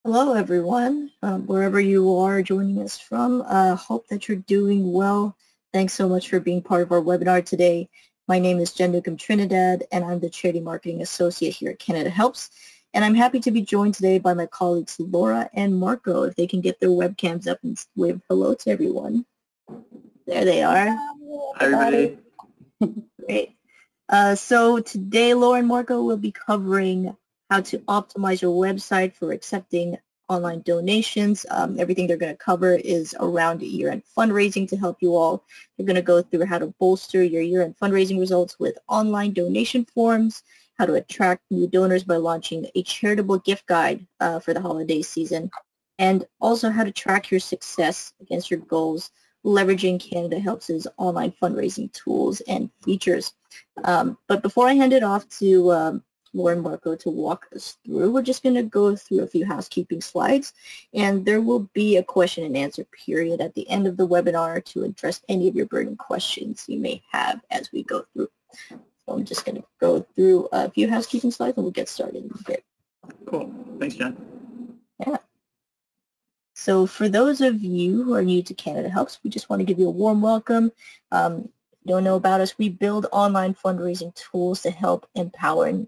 Hello, everyone, wherever you are joining us from. Hope that you're doing well. Thanks so much for being part of our webinar today. My name is Jen Newcomb Trinidad, and I'm the Charity Marketing Associate here at CanadaHelps. And I'm happy to be joined today by my colleagues Laura and Marko, if they can get their webcams up and wave hello to everyone. There they are. Hi, everybody. Great. So today, Laura and Marko will be covering how to optimize your website for accepting online donations. Everything they're going to cover is around year-end fundraising to help you all. They're going to go through how to bolster your year-end fundraising results with online donation forms, how to attract new donors by launching a charitable gift guide for the holiday season, and also how to track your success against your goals, leveraging CanadaHelps' online fundraising tools and features. But before I hand it off to Laura and Marko to walk us through, we're just going to go through a few housekeeping slides, and there will be a question and answer period at the end of the webinar to address any of your burning questions you may have as we go through. So I'm just going to go through a few housekeeping slides and we'll get started in a bit. Cool. Thanks, Jen. Yeah. So for those of you who are new to CanadaHelps, we just want to give you a warm welcome. If you don't know about us, we build online fundraising tools to help empower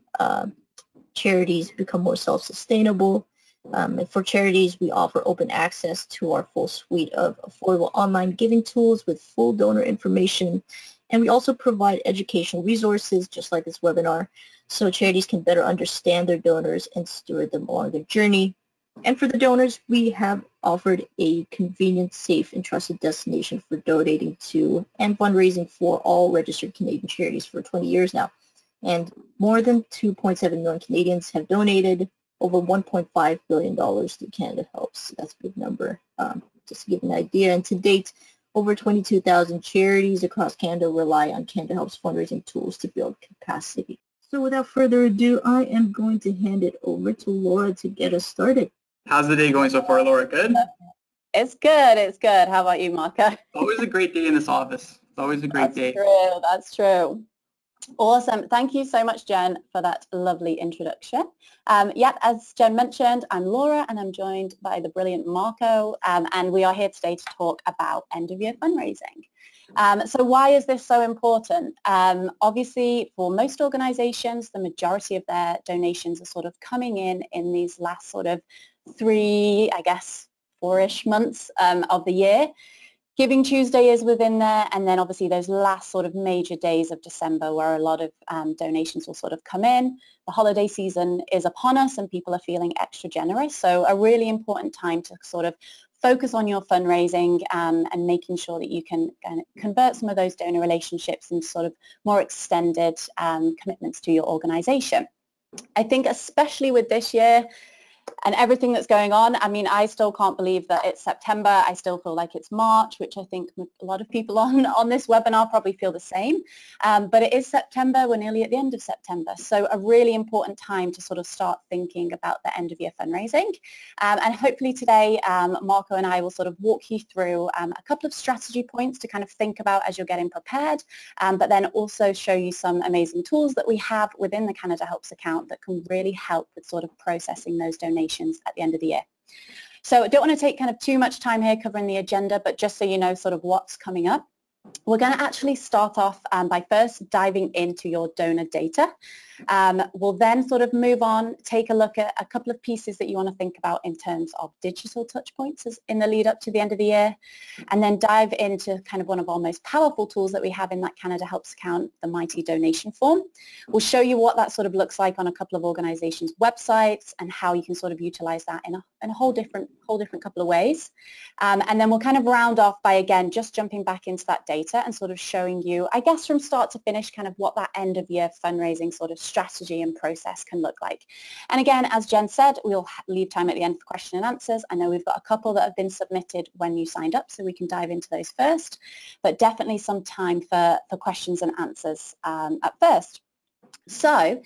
charities become more self-sustainable. And for charities, we offer open access to our full suite of affordable online giving tools with full donor information. And we also provide educational resources, just like this webinar, so charities can better understand their donors and steward them along their journey. And for the donors, we have offered a convenient, safe, and trusted destination for donating to and fundraising for all registered Canadian charities for 20 years now. And more than 2.7 million Canadians have donated over $1.5 billion to CanadaHelps. That's a big number, just to give an idea. And to date, over 22,000 charities across Canada rely on CanadaHelps fundraising tools to build capacity. So without further ado, I am going to hand it over to Laura to get us started. How's the day going so far, Laura? Good? It's good. It's good. How about you, Marko? Always a great day in this office. It's always a great day. That's true. Awesome. Thank you so much, Jen, for that lovely introduction. As Jen mentioned, I'm Laura and I'm joined by the brilliant Marko, and we are here today to talk about end-of-year fundraising. So why is this so important? Obviously, for most organizations, the majority of their donations are sort of coming in these last sort of 4-ish months of the year. Giving Tuesday is within there, and then obviously those last sort of major days of December where a lot of donations will sort of come in. The holiday season is upon us and people are feeling extra generous, so a really important time to sort of focus on your fundraising and making sure that you can convert some of those donor relationships into sort of more extended commitments to your organization. I think especially with this year, and everything that's going on, I mean, I still can't believe that it's September. I still feel like it's March, which I think a lot of people on this webinar probably feel the same. But it is September. We're nearly at the end of September. So a really important time to sort of start thinking about the end of year fundraising. And hopefully today, Marko and I will sort of walk you through a couple of strategy points to kind of think about as you're getting prepared, but then also show you some amazing tools that we have within the CanadaHelps account that can really help with sort of processing those donations at the end of the year. So I don't want to take kind of too much time here covering the agenda, but just so you know sort of what's coming up, we're going to actually start off by first diving into your donor data. We'll then sort of move on, take a look at a couple of pieces that you want to think about in terms of digital touch points in the lead up to the end of the year, and then dive into kind of one of our most powerful tools that we have in that CanadaHelps account, the Mighty donation form. We'll show you what that sort of looks like on a couple of organizations' websites and how you can sort of utilize that in a whole different couple of ways. And then we'll kind of round off by, again, just jumping back into that data and sort of showing you, I guess, from start to finish, kind of what that end of year fundraising sort of strategy and process can look like. And again, as Jen said, we'll leave time at the end for question and answers. I know we've got a couple that have been submitted when you signed up, so we can dive into those first, but definitely some time for questions and answers at first. So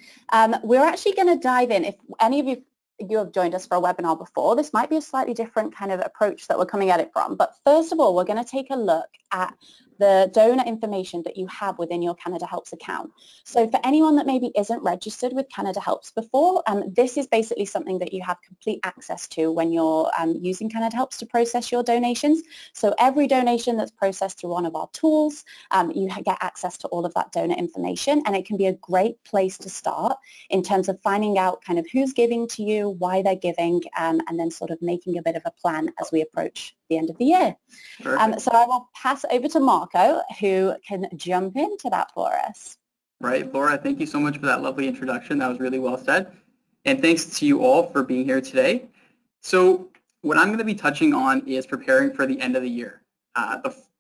we're actually going to dive in. If any of you have joined us for a webinar before, this might be a slightly different kind of approach that we're coming at it from. But first of all, we're going to take a look at the donor information that you have within your CanadaHelps account. So for anyone that maybe isn't registered with CanadaHelps before, this is basically something that you have complete access to when you're using CanadaHelps to process your donations. So every donation that's processed through one of our tools, you get access to all of that donor information, and it can be a great place to start in terms of finding out kind of who's giving to you, why they're giving, and then sort of making a bit of a plan as we approach the end of the year. So I will pass over to Marko, who can jump into that for us. Right, Laura, thank you so much for that lovely introduction. That was really well said. And thanks to you all for being here today. So what I'm going to be touching on is preparing for the end of the year.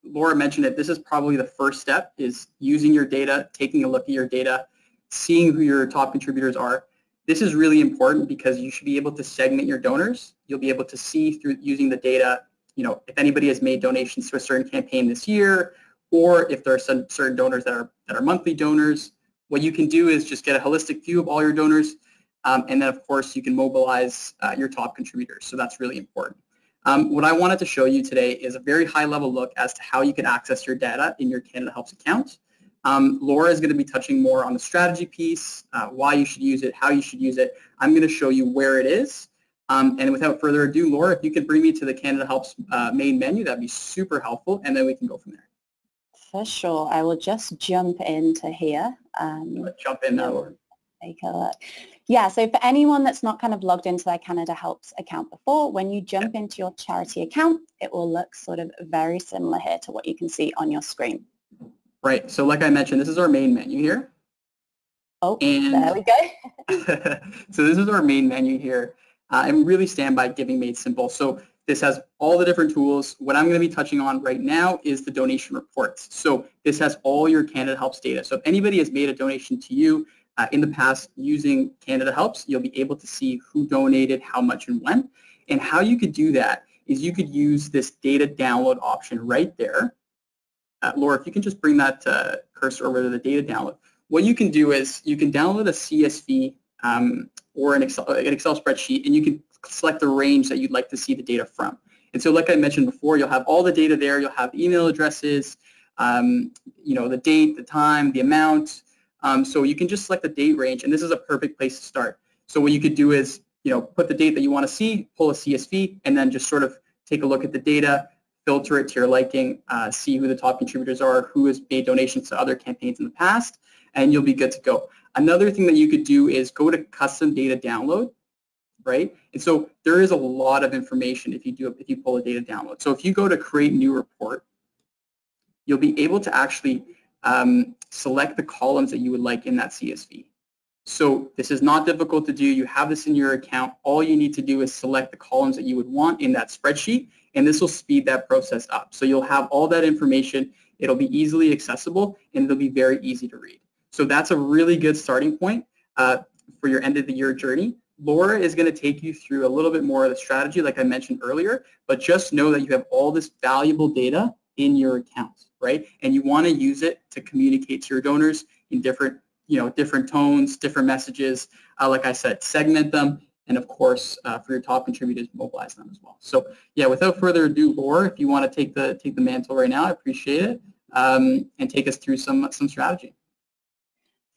Laura mentioned it. This is probably the first step, is using your data, taking a look at your data, seeing who your top contributors are. This is really important because you should be able to segment your donors. You'll be able to see through using the data, you know, if anybody has made donations to a certain campaign this year, or if there are some certain donors that are monthly donors. What you can do is just get a holistic view of all your donors, and then of course you can mobilize your top contributors. So that's really important. What I wanted to show you today is a very high-level look as to how you can access your data in your CanadaHelps account. Laura is going to be touching more on the strategy piece, why you should use it, how you should use it. I'm going to show you where it is. And without further ado, Laura, if you could bring me to the CanadaHelps main menu, that'd be super helpful, and then we can go from there. For sure. I will just jump into here. Jump in now, Laura. Take a look. Yeah, so for anyone that's not kind of logged into their CanadaHelps account before, when you jump into your charity account, it will look sort of very similar here to what you can see on your screen. Right. So like I mentioned, this is our main menu here. Oh, and there we go. So this is our main menu here. And really stand by Giving Made Simple. So this has all the different tools. What I'm going to be touching on right now is the donation reports. So this has all your CanadaHelps data. So if anybody has made a donation to you in the past using CanadaHelps, you'll be able to see who donated, how much, and when. And how you could do that is you could use this data download option right there. Laura, if you can just bring that cursor over to the data download. What you can do is you can download a CSV or an Excel spreadsheet, and you can select the range that you'd like to see the data from. And so like I mentioned before, you'll have all the data there. You'll have email addresses, you know, the date, the time, the amount. So you can just select the date range, and this is a perfect place to start. So what you could do is, you know, put the date that you want to see, pull a CSV, and then just sort of take a look at the data, filter it to your liking, see who the top contributors are, who has made donations to other campaigns in the past, and you'll be good to go. Another thing that you could do is go to custom data download, right? And so there is a lot of information if you pull a data download. So if you go to create new report, you'll be able to actually select the columns that you would like in that CSV. So this is not difficult to do. You have this in your account. All you need to do is select the columns that you would want in that spreadsheet, and this will speed that process up. So you'll have all that information. It'll be easily accessible, and it'll be very easy to read. So that's a really good starting point for your end of the year journey. Laura is going to take you through a little bit more of the strategy like I mentioned earlier, but just know that you have all this valuable data in your account, right? And you want to use it to communicate to your donors in different, you know, different tones, different messages. Like I said, segment them, and of course, for your top contributors, mobilize them as well. So yeah, without further ado, Laura, if you want to take the mantle right now, I appreciate it, and take us through some strategy.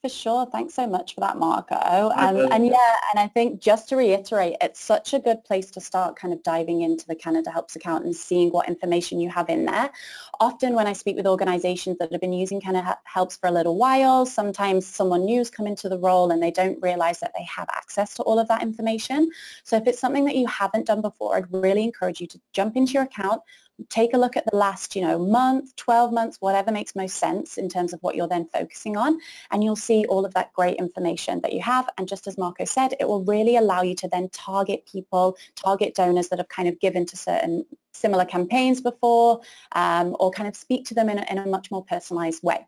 For sure. Thanks so much for that, Marko. And yeah, and I think just to reiterate, it's such a good place to start kind of diving into the CanadaHelps account and seeing what information you have in there. Often when I speak with organizations that have been using CanadaHelps for a little while, sometimes someone new's come into the role and they don't realize that they have access to all of that information. So if it's something that you haven't done before, I'd really encourage you to jump into your account, take a look at the last, month, 12 months, whatever makes most sense in terms of what you're then focusing on, and you'll see all of that great information that you have. And just as Marko said, it will really allow you to then target people, target donors that have kind of given to certain similar campaigns before, or kind of speak to them in a much more personalized way.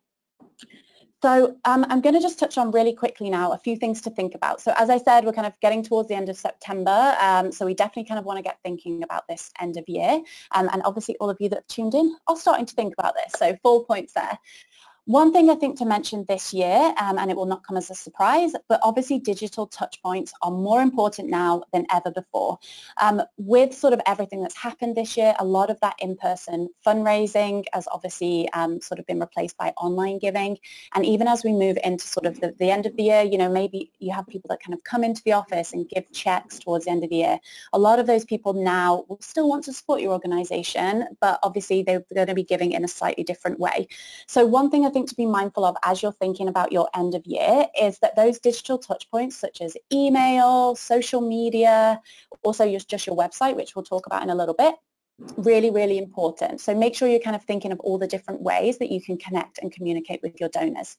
So I'm going to just touch on really quickly now a few things to think about. So as I said, we're kind of getting towards the end of September, so we definitely kind of want to get thinking about this end of year. And obviously all of you that have tuned in are starting to think about this, so 4 points there. One thing I think to mention this year, and it will not come as a surprise, but obviously digital touch points are more important now than ever before. With sort of everything that's happened this year, a lot of that in-person fundraising has obviously sort of been replaced by online giving. And even as we move into sort of the end of the year, you know, maybe you have people that kind of come into the office and give checks towards the end of the year. A lot of those people now will still want to support your organization, but obviously they're going to be giving in a slightly different way. So one thing I think to be mindful of as you're thinking about your end of year is that those digital touch points such as email, social media, also just your website, which we'll talk about in a little bit, really, really important. So make sure you're kind of thinking of all the different ways that you can connect and communicate with your donors.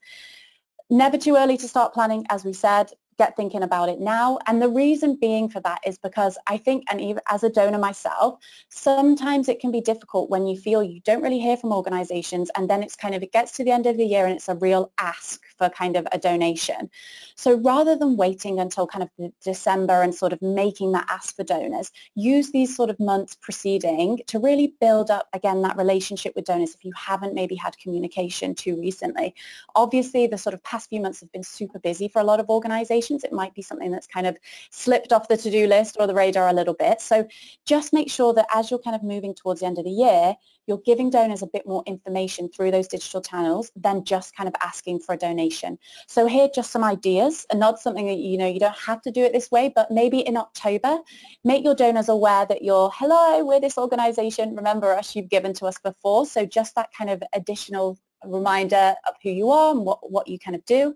Never too early to start planning, as we said. Get thinking about it now. And the reason being for that is because I think, and even as a donor myself, sometimes it can be difficult when you feel you don't really hear from organizations, and then it's kind of, it gets to the end of the year and it's a real ask for kind of a donation. So rather than waiting until kind of December and sort of making that ask for donors, use these sort of months preceding to really build up, again, that relationship with donors if you haven't maybe had communication too recently. Obviously, the sort of past few months have been super busy for a lot of organizations. It might be something that's kind of slipped off the to-do list or the radar a little bit. So just make sure that as you're kind of moving towards the end of the year, you're giving donors a bit more information through those digital channels than just kind of asking for a donation. So here, just some ideas, and not something that, you know, you don't have to do it this way, but maybe in October, make your donors aware that you're, hello, we're this organization, remember us, you've given to us before. So just that kind of additional reminder of who you are and what you kind of do.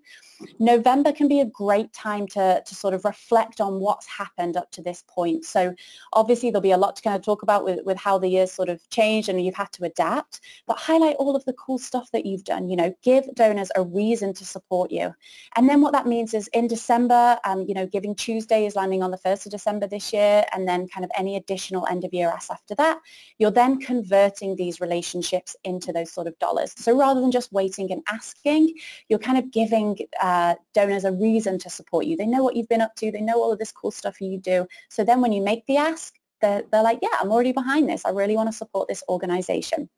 November can be a great time to sort of reflect on what's happened up to this point. So obviously there'll be a lot to kind of talk about with how the year's sort of changed and you've had to adapt, but highlight all of the cool stuff that you've done. You know, give donors a reason to support you. And then what that means is in December, you know, Giving Tuesday is landing on the 1st of December this year, and then kind of any additional end of year asks after that, you're then converting these relationships into those sort of dollars. So rather than just waiting and asking, you're kind of giving donors a reason to support you. They know what you've been up to. They know all of this cool stuff you do. So then when you make the ask, they're like, yeah, I'm already behind this. I really want to support this organization.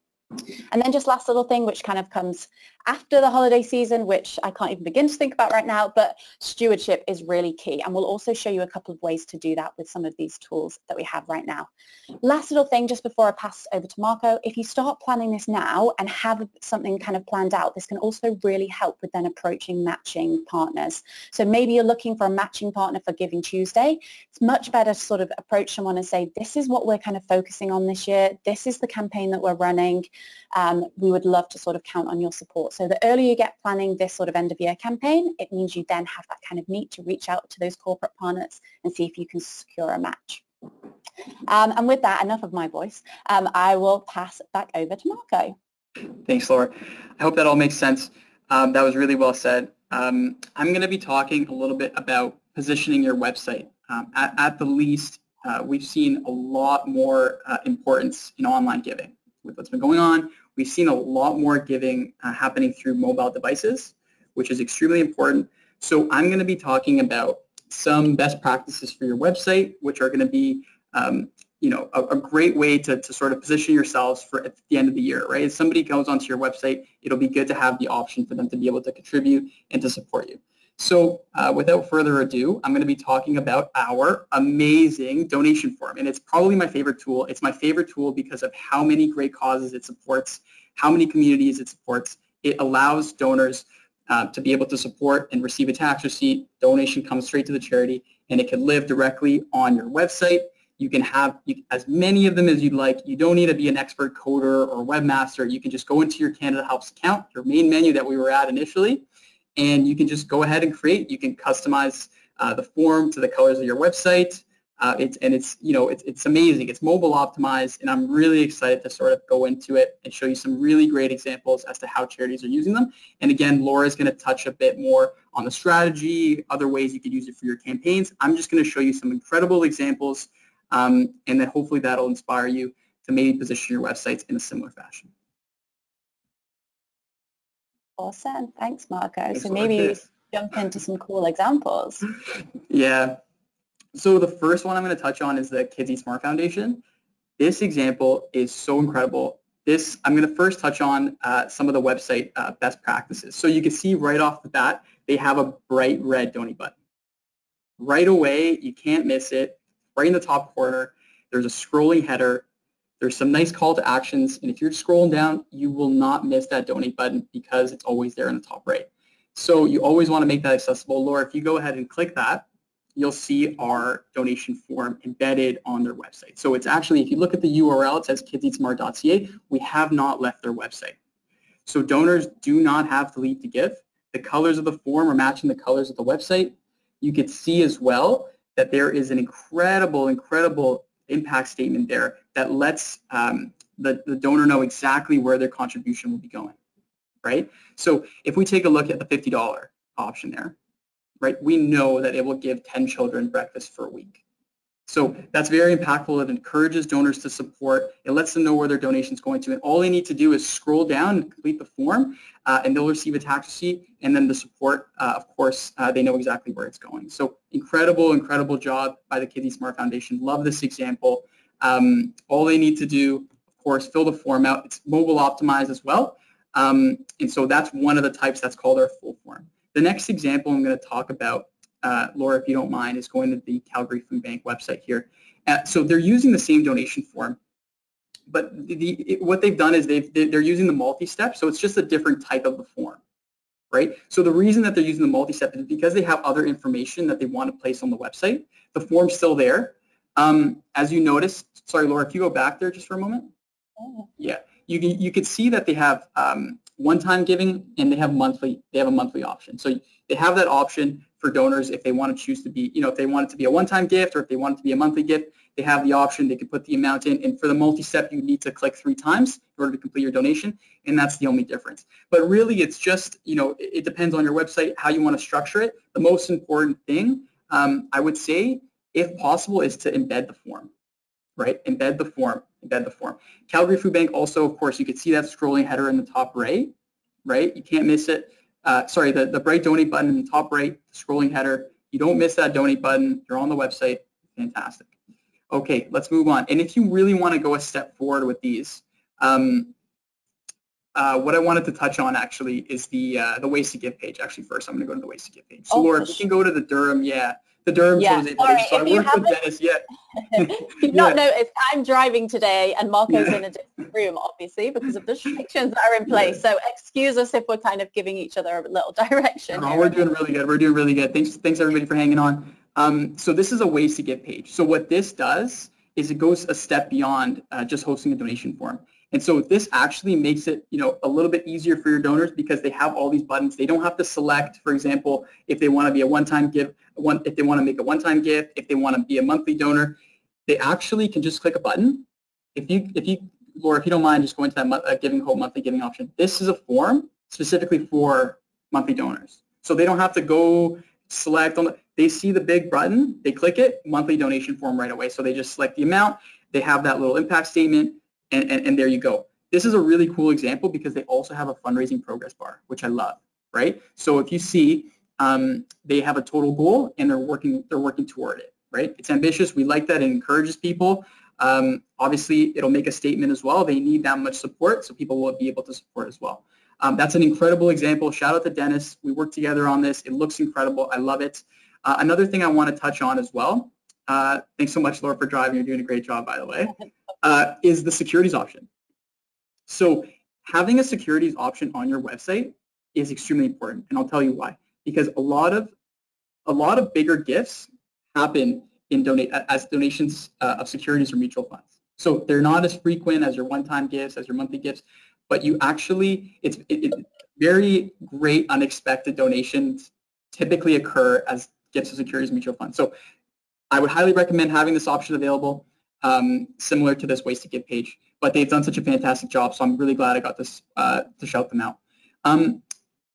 And then just last little thing, which kind of comes after the holiday season, which I can't even begin to think about right now, but stewardship is really key. And we'll also show you a couple of ways to do that with some of these tools that we have right now. Last little thing, just before I pass over to Marko, if you start planning this now and have something kind of planned out, this can also really help with then approaching matching partners. So maybe you're looking for a matching partner for Giving Tuesday. It's much better to sort of approach someone and say, this is what we're kind of focusing on this year. This is the campaign that we're running. We would love to sort of count on your support. So the earlier you get planning this sort of end of year campaign, it means you then have that kind of meat to reach out to those corporate partners and see if you can secure a match. And with that, enough of my voice. I will pass it back over to Marko. Thanks, Laura. I hope that all makes sense. That was really well said. I'm going to be talking a little bit about positioning your website. At the least, we've seen a lot more importance in online giving. With what's been going on, we've seen a lot more giving happening through mobile devices, which is extremely important. So I'm going to be talking about some best practices for your website, which are going to be you know, a great way to sort of position yourselves for at the end of the year, right? If somebody goes onto your website, it'll be good to have the option for them to be able to contribute and to support you. So without further ado, I'm going to be talking about our amazing donation form. And it's probably my favorite tool. It's my favorite tool because of how many great causes it supports, how many communities it supports. It allows donors to be able to support and receive a tax receipt. Donation comes straight to the charity, and it can live directly on your website. You can have as many of them as you'd like. You don't need to be an expert coder or webmaster. You can just go into your CanadaHelps account, your main menu that we were at initially, and you can just go ahead and create. You can customize the form to the colors of your website. It's amazing. It's mobile optimized, and I'm really excited to sort of go into it and show you some really great examples as to how charities are using them. And again, Laura's going to touch a bit more on the strategy, other ways you could use it for your campaigns. I'm just going to show you some incredible examples, and then hopefully that'll inspire you to maybe position your websites in a similar fashion. Awesome. Thanks, Marko. So maybe we jump into some cool examples. Yeah. So the first one I'm going to touch on is the Kids Eat Smart Foundation. This example is so incredible. I'm going to first touch on some of the website best practices. So you can see right off the bat, they have a bright red donate button. Right away, you can't miss it. Right in the top corner, there's a scrolling header. There's some nice call to actions, and if you're scrolling down, you will not miss that donate button because it's always there in the top right. So you always want to make that accessible. Laura, if you go ahead and click that, you'll see our donation form embedded on their website. So it's actually, if you look at the URL, it says kidseatsmart.ca. We have not left their website. So donors do not have to leave to give. The colors of the form are matching the colors of the website. You could see as well that there is an incredible impact statement there that lets the donor know exactly where their contribution will be going, right? So if we take a look at the $50 option there, right, we know that it will give 10 children breakfast for a week. So that's very impactful. It encourages donors to support. It lets them know where their donation is going to. And all they need to do is scroll down and complete the form, and they'll receive a tax receipt. And then the support, of course, they know exactly where it's going. So incredible job by the Kids Eat Smart Foundation. Love this example. All they need to do, of course, fill the form out. It's mobile optimized as well. And so that's one of the types that's called our full form. The next example I'm going to talk about, Laura, if you don't mind, is going to the Calgary Food Bank website here. So they're using the same donation form, but what they've done is they're using the multi-step, so it's just a different type of the form, right? So the reason that they're using the multi-step is because they have other information that they want to place on the website. The form's still there. As you noticed, sorry, Laura, if you go back there just for a moment. Oh. Yeah, you could see that they have one-time giving and they have a monthly option. So they have that option for donors if they want to choose to be, if they want it to be a one-time gift or if they want it to be a monthly gift, they have the option. They can put the amount in, and for the multi-step, you need to click 3 times in order to complete your donation, and that's the only difference. But really, it's just, it depends on your website, how you want to structure it. The most important thing, I would say, if possible, is to embed the form, right? Embed the form. Calgary Food Bank also, of course, you can see that scrolling header in the top right? You can't miss it. Sorry, the bright donate button in the top right, the scrolling header. You don't miss that donate button. You're on the website. Fantastic. Okay, let's move on. And if you really want to go a step forward with these, what I wanted to touch on actually is the ways to give page. Actually, first I'm going to go to the ways to give page. So Laura, if you can go to the Durham, the Durham shows it. So I worked with Dennis, You've not noticed, I'm driving today and Marko's in a different room, obviously, because of the restrictions that are in place. So excuse us if we're kind of giving each other a little direction. No, we're doing really good. We're doing really good. Thanks everybody for hanging on. So this is a ways to give page. So what this does is it goes a step beyond just hosting a donation form. And so this actually makes it, a little bit easier for your donors because they have all these buttons. They don't have to select, for example, if they want to be a one-time gift, if they want to make a one-time gift, if they want to be a monthly donor. They actually can just click a button. Laura, if you don't mind, just going to that monthly giving option. This is a form specifically for monthly donors. So they don't have to go select they see the big button, they click it, monthly donation form right away. So they just select the amount, they have that little impact statement, and there you go. This is a really cool example because they also have a fundraising progress bar, which I love, right? So if you see, they have a total goal and they're working toward it, right? It's ambitious. We like that. It encourages people. Obviously, it'll make a statement as well. They need that much support, so people will be able to support as well. That's an incredible example. Shout out to Dennis. We worked together on this. It looks incredible. I love it. Another thing I want to touch on as well, thanks so much, Laura, for driving. You're doing a great job, by the way, is the securities option. So having a securities option on your website is extremely important, and I'll tell you why. Because a lot of bigger gifts happen as donations of securities or mutual funds. So they're not as frequent as your one-time gifts, as your monthly gifts, but you actually, it's very great unexpected donations typically occur as gifts of securities mutual funds. So I would highly recommend having this option available, similar to this ways to give page. But they've done such a fantastic job, so I'm really glad I got this to shout them out.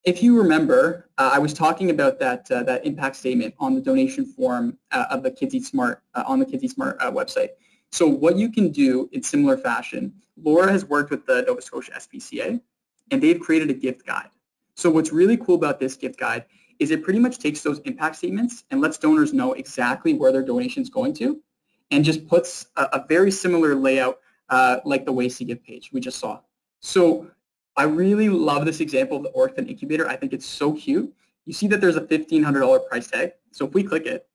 If you remember, I was talking about that impact statement on the donation form of the Kids Eat Smart on the Kids Eat Smart website. So what you can do in similar fashion, Laura has worked with the Nova Scotia SPCA, and they've created a gift guide. So what's really cool about this gift guide is it pretty much takes those impact statements and lets donors know exactly where their donation is going to, and just puts a very similar layout like the ways to give page we just saw. So I really love this example of the orphan incubator. I think it's so cute. You see that there's a $1,500 price tag. So if we click it,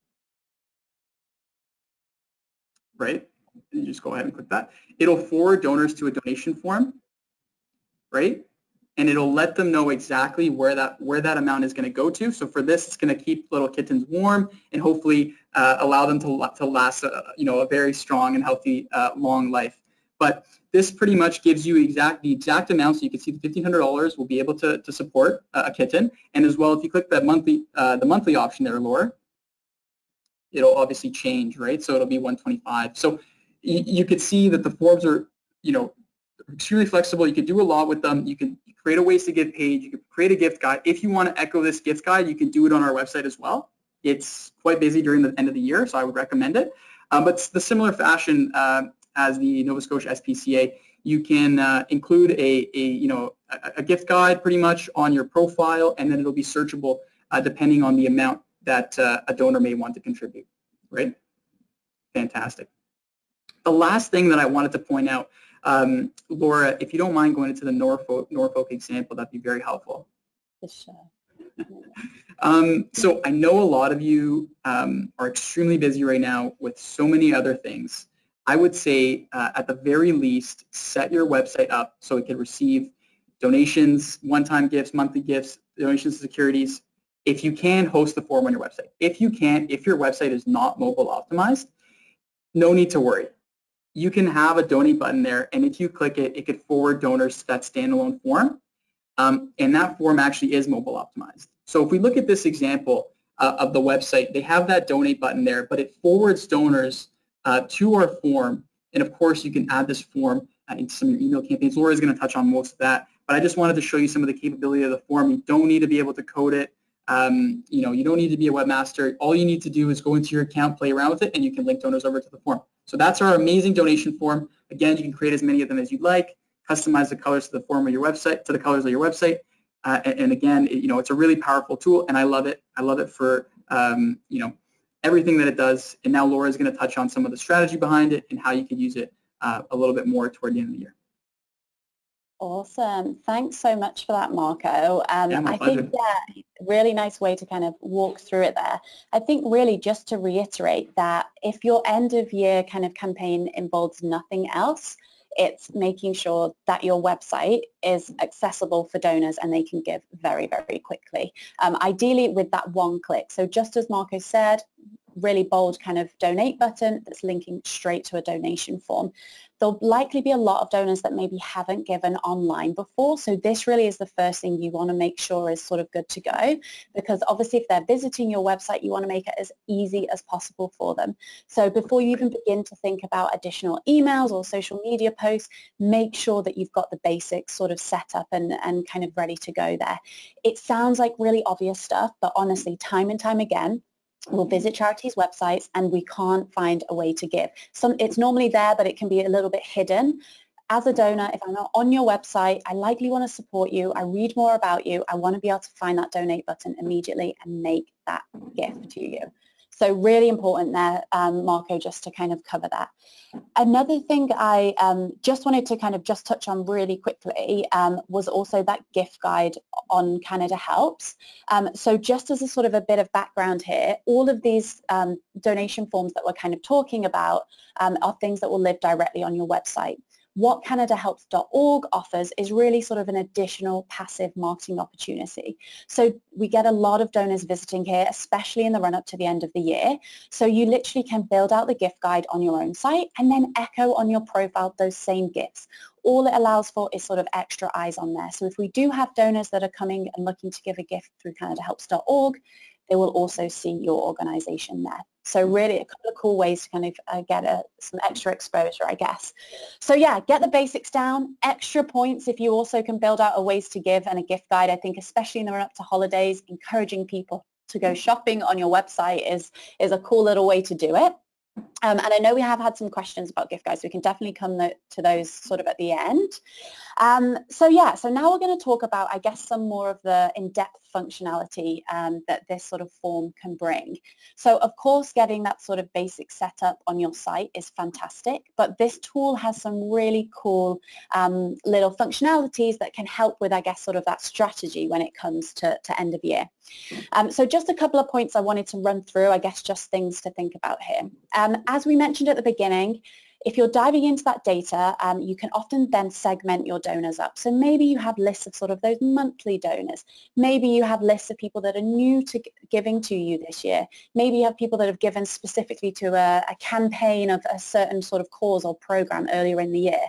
right, you just go ahead and click that. It'll forward donors to a donation form, right? And it'll let them know exactly where that amount is going to go to. So for this, it's going to keep little kittens warm and hopefully allow them to last a very strong and healthy long life. But this pretty much gives you the exact amount, so you can see the $1,500 will be able to support a kitten. And as well, if you click that the monthly option there, Laura, it'll obviously change, right? So it'll be $125. So you could see that the forms are, extremely flexible. You can do a lot with them. You can create a ways to give page. You can create a gift guide. If you want to echo this gift guide, you can do it on our website as well. It's quite busy during the end of the year, so I would recommend it. But the similar fashion as the Nova Scotia SPCA, you can include a gift guide pretty much on your profile, and then it'll be searchable depending on the amount that a donor may want to contribute, right? Fantastic. The last thing that I wanted to point out, Laura, if you don't mind going into the Norfolk example, that'd be very helpful. For sure. So I know a lot of you are extremely busy right now with so many other things. I would say at the very least, set your website up so it can receive donations, one-time gifts, monthly gifts, donations to securities. If you can, host the form on your website. If you can't, if your website is not mobile optimized, no need to worry. You can have a donate button there, and if you click it, it could forward donors to that standalone form, and that form actually is mobile optimized. So if we look at this example of the website, they have that donate button there, but it forwards donors to our form, and of course you can add this form into some of your email campaigns. Laura is going to touch on most of that, but I just wanted to show you some of the capability of the form. You don't need to be able to code it. You don't need to be a webmaster. All you need to do is go into your account, play around with it, and you can link donors over to the form. So that's our amazing donation form. Again, you can create as many of them as you'd like, customize the colors to the form of your website, to the colors of your website. And again, it's a really powerful tool, and I love it. I love it for, everything that it does. And now Laura is going to touch on some of the strategy behind it and how you can use it a little bit more toward the end of the year. Awesome. Thanks so much for that, Marko. My pleasure. Think, really nice way to kind of walk through it there. I think really just to reiterate that if your end of year kind of campaign involves nothing else, it's making sure that your website is accessible for donors and they can give very, very quickly. Ideally with that one click. So just as Marko said, really bold kind of donate button that's linking straight to a donation form. There'll likely be a lot of donors that maybe haven't given online before, so this really is the first thing you want to make sure is sort of good to go, because obviously if they're visiting your website, you want to make it as easy as possible for them. So before you even begin to think about additional emails or social media posts, make sure that you've got the basics sort of set up and kind of ready to go there. It sounds like really obvious stuff, but honestly, time and time again, we'll visit charities' websites and we can't find a way to give. It's normally there, but it can be a little bit hidden. As a donor, if I'm not on your website, I likely want to support you. I read more about you. I want to be able to find that donate button immediately and make that gift to you. So really important there, Marko, just to kind of cover that. Another thing I just wanted to kind of just touch on really quickly was also that gift guide on CanadaHelps. So just as a sort of a bit of background here, all of these donation forms that we're kind of talking about are things that will live directly on your website. What CanadaHelps.org offers is really sort of an additional passive marketing opportunity. So we get a lot of donors visiting here, especially in the run-up to the end of the year. So you literally can build out the gift guide on your own site and then echo on your profile those same gifts. All it allows for is sort of extra eyes on there. So if we do have donors that are coming and looking to give a gift through CanadaHelps.org, they will also see your organization there. So really a couple of cool ways to kind of get some extra exposure, I guess. So yeah, get the basics down, extra points if you also can build out a ways to give and a gift guide. I think especially in the run up to holidays, encouraging people to go shopping on your website is a cool little way to do it. And I know we have had some questions about gift guides, so we can definitely come to those sort of at the end. So now we're going to talk about, I guess, some more of the in-depth functionality that this sort of form can bring. So of course, getting that sort of basic setup on your site is fantastic, but this tool has some really cool little functionalities that can help with, I guess, sort of that strategy when it comes to end of year. So just a couple of points I wanted to run through, I guess, just things to think about here. As we mentioned at the beginning, if you're diving into that data, you can often then segment your donors up. So maybe you have lists of sort of those monthly donors. Maybe you have lists of people that are new to giving to you this year. Maybe you have people that have given specifically to a campaign of a certain sort of cause or program earlier in the year.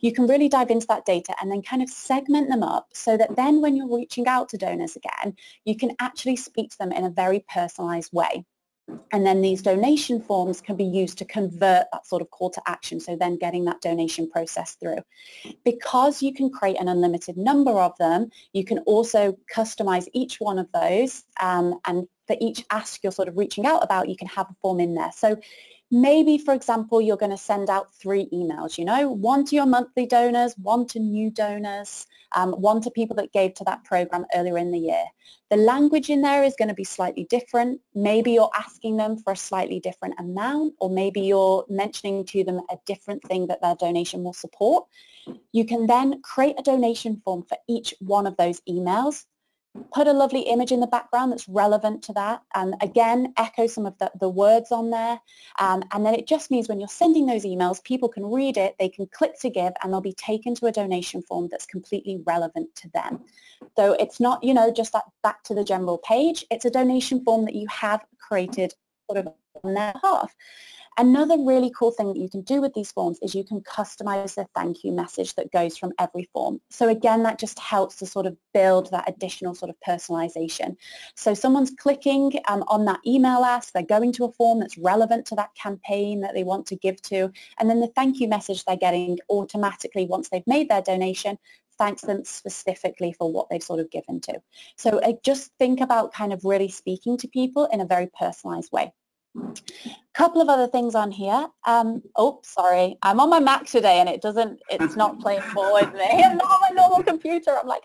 You can really dive into that data and then kind of segment them up so that then when you're reaching out to donors again, you can actually speak to them in a very personalized way. And then these donation forms can be used to convert that sort of call to action, so then getting that donation process through. Because you can create an unlimited number of them, you can also customize each one of those, and for each ask you're sort of reaching out about, you can have a form in there. So maybe, for example, you're going to send out 3 emails, one to your monthly donors, one to new donors, one to people that gave to that program earlier in the year. The language in there is going to be slightly different. Maybe you're asking them for a slightly different amount, or maybe you're mentioning to them a different thing that their donation will support. You can then create a donation form for each one of those emails. Put a lovely image in the background that's relevant to that, and again echo some of the words on there, and then it just means when you're sending those emails, people can read it, they can click to give, and they'll be taken to a donation form that's completely relevant to them. So it's not just that back to the general page, it's a donation form that you have created sort of on their behalf. Another really cool thing that you can do with these forms is you can customize the thank you message that goes from every form. So again, that just helps to sort of build that additional sort of personalization. So someone's clicking on that email ask, they're going to a form that's relevant to that campaign that they want to give to, and then the thank you message they're getting automatically once they've made their donation thanks them specifically for what they've sort of given to. So just think about kind of really speaking to people in a very personalized way. Couple of other things on here. Oh, sorry. I'm on my Mac today and it's not playing ball with me. I'm not on my normal computer. I'm like,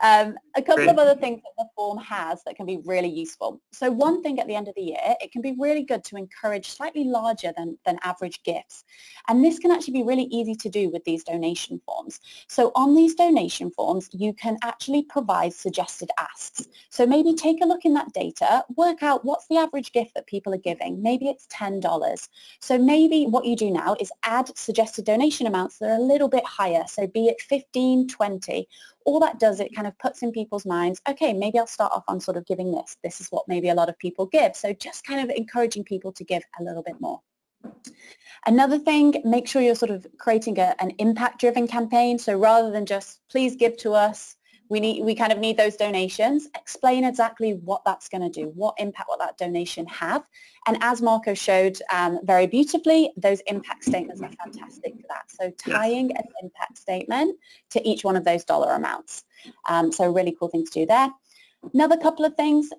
a couple of other things that the form has that can be really useful. So one thing at the end of the year, it can be really good to encourage slightly larger than average gifts. And this can actually be really easy to do with these donation forms. So on these donation forms, you can actually provide suggested asks. So maybe take a look in that data, work out what's the average gift that people are giving. Maybe it's $10. So maybe what you do now is add suggested donation amounts that are a little bit higher. So be it 15, 20. All that does, it kind of puts in people's minds, okay, maybe I'll start off on sort of giving this. This is what maybe a lot of people give. So just kind of encouraging people to give a little bit more. Another thing, make sure you're sort of creating an impact-driven campaign. So rather than just, please give to us, we kind of need those donations. Explain exactly what that's going to do, what impact will that donation have. And as Marko showed very beautifully, those impact statements are fantastic for that. So tying an impact statement to each one of those dollar amounts. So a really cool thing to do there. Another couple of things,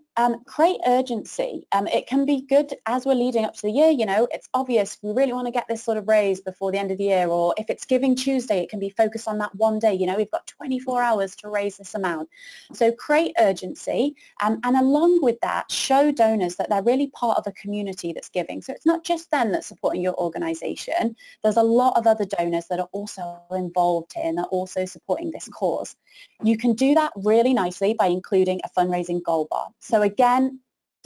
create urgency. It can be good as we're leading up to the year, it's obvious we really want to get this sort of raised before the end of the year, or if it's Giving Tuesday, it can be focused on that one day, we've got 24 hours to raise this amount. So create urgency, and along with that, show donors that they're really part of a community that's giving. So it's not just them that's supporting your organization. There's a lot of other donors that are also involved here and are also supporting this cause. You can do that really nicely by including a fundraising goal bar. So again,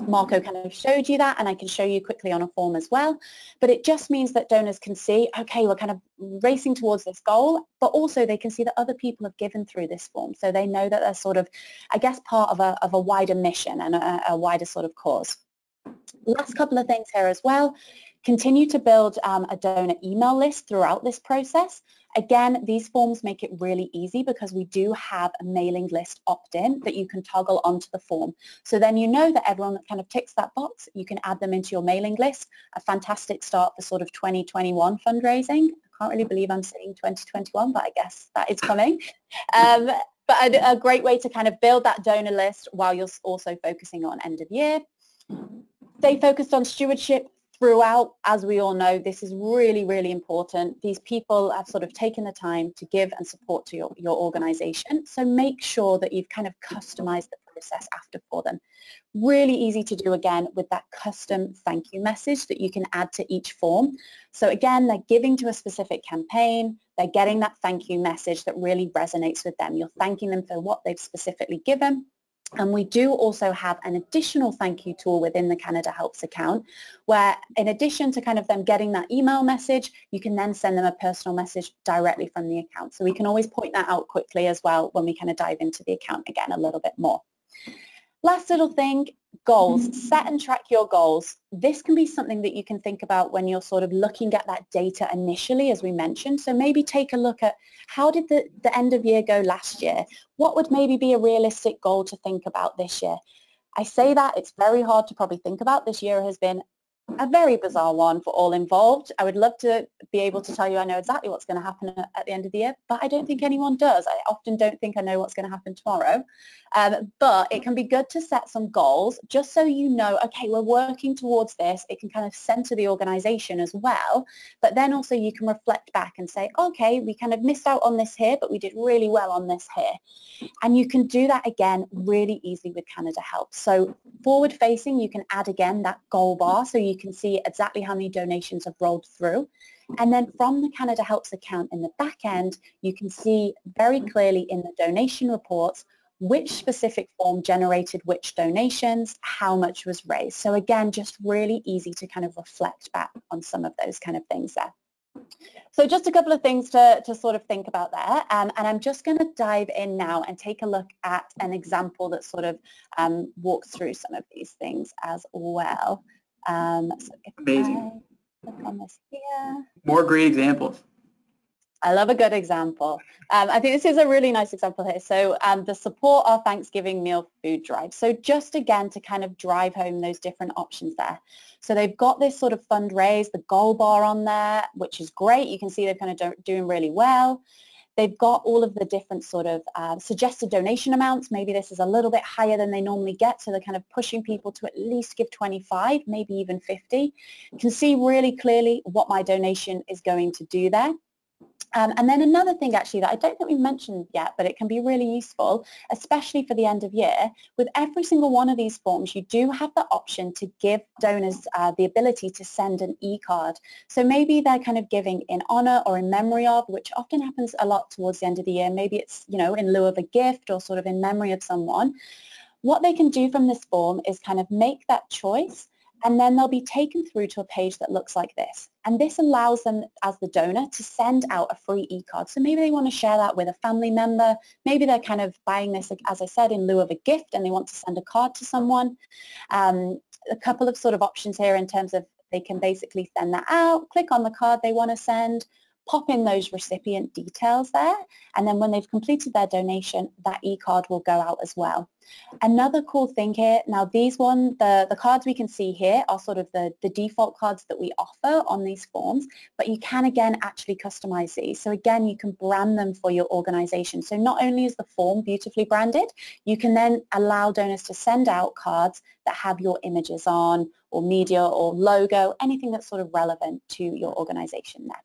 Marko kind of showed you that, and I can show you quickly on a form as well. But it just means that donors can see, okay, we're kind of racing towards this goal, but also they can see that other people have given through this form. So they know that they're sort of, I guess, part of a wider mission and a wider sort of cause. Last couple of things here as well. Continue to build a donor email list throughout this process. Again, these forms make it really easy because we do have a mailing list opt-in that you can toggle onto the form. So then you know that everyone that kind of ticks that box, you can add them into your mailing list. A fantastic start for sort of 2021 fundraising. I can't really believe I'm saying 2021, but I guess that is coming. But a great way to kind of build that donor list while you're also focusing on end of year. Stay focused on stewardship throughout, as we all know, this is really, really important. These people have sort of taken the time to give and support to your organization. So make sure that you've kind of customized the process after for them. Really easy to do again with that custom thank you message that you can add to each form. So again, they're giving to a specific campaign. They're getting that thank you message that really resonates with them. You're thanking them for what they've specifically given. And we do also have an additional thank you tool within the CanadaHelps account where in addition to kind of them getting that email message, you can then send them a personal message directly from the account. So we can always point that out quickly as well when we kind of dive into the account again a little bit more. Last little thing, goals. Set and track your goals. This can be something that you can think about when you're sort of looking at that data initially, as we mentioned. So maybe take a look at how did the end of year go last year? What would maybe be a realistic goal to think about this year? I say that it's very hard to probably think about. This year has been a very bizarre one for all involved. I would love to be able to tell you I know exactly what's going to happen at the end of the year, but I don't think anyone does. I often don't think I know what's going to happen tomorrow. But it can be good to set some goals just so you know, okay, we're working towards this. It can kind of center the organization as well. But then also you can reflect back and say, okay, we kind of missed out on this here, but we did really well on this here. And you can do that again really easily with CanadaHelps. So forward facing, you can add again that goal bar so you can see exactly how many donations have rolled through. And then from the CanadaHelps account in the back end, you can see very clearly in the donation reports which specific form generated which donations, how much was raised. So again, just really easy to kind of reflect back on some of those kind of things there. So just a couple of things to sort of think about there. And I'm just going to dive in now and take a look at an example that sort of walks through some of these things as well. So if Amazing. I click on this here. More great examples. I love a good example. I think this is a really nice example here. So the support our Thanksgiving meal food drive. So just again to kind of drive home those different options there. So they've got this sort of fundraise, the goal bar on there, which is great. You can see they're kind of doing really well. They've got all of the different sort of suggested donation amounts. Maybe this is a little bit higher than they normally get. So they're kind of pushing people to at least give 25, maybe even 50. You can see really clearly what my donation is going to do there. And then another thing actually that I don't think we mentioned yet, but it can be really useful, especially for the end of year. With every single one of these forms, you do have the option to give donors the ability to send an e-card. So maybe they're kind of giving in honor or in memory of, which often happens a lot towards the end of the year. Maybe it's, you know, in lieu of a gift or sort of in memory of someone. What they can do from this form is kind of make that choice, and then they'll be taken through to a page that looks like this. And this allows them as the donor to send out a free e-card. So maybe they want to share that with a family member. Maybe they're kind of buying this, as I said, in lieu of a gift, and they want to send a card to someone. A couple of sort of options here in terms of they can basically send that out, click on the card they want to send, pop in those recipient details there, and then when they've completed their donation, that e-card will go out as well. Another cool thing here, now these the cards we can see here are sort of the default cards that we offer on these forms, but you can again actually customize these. So again, you can brand them for your organization. So not only is the form beautifully branded, you can then allow donors to send out cards that have your images on, or media or logo, anything that's sort of relevant to your organization there.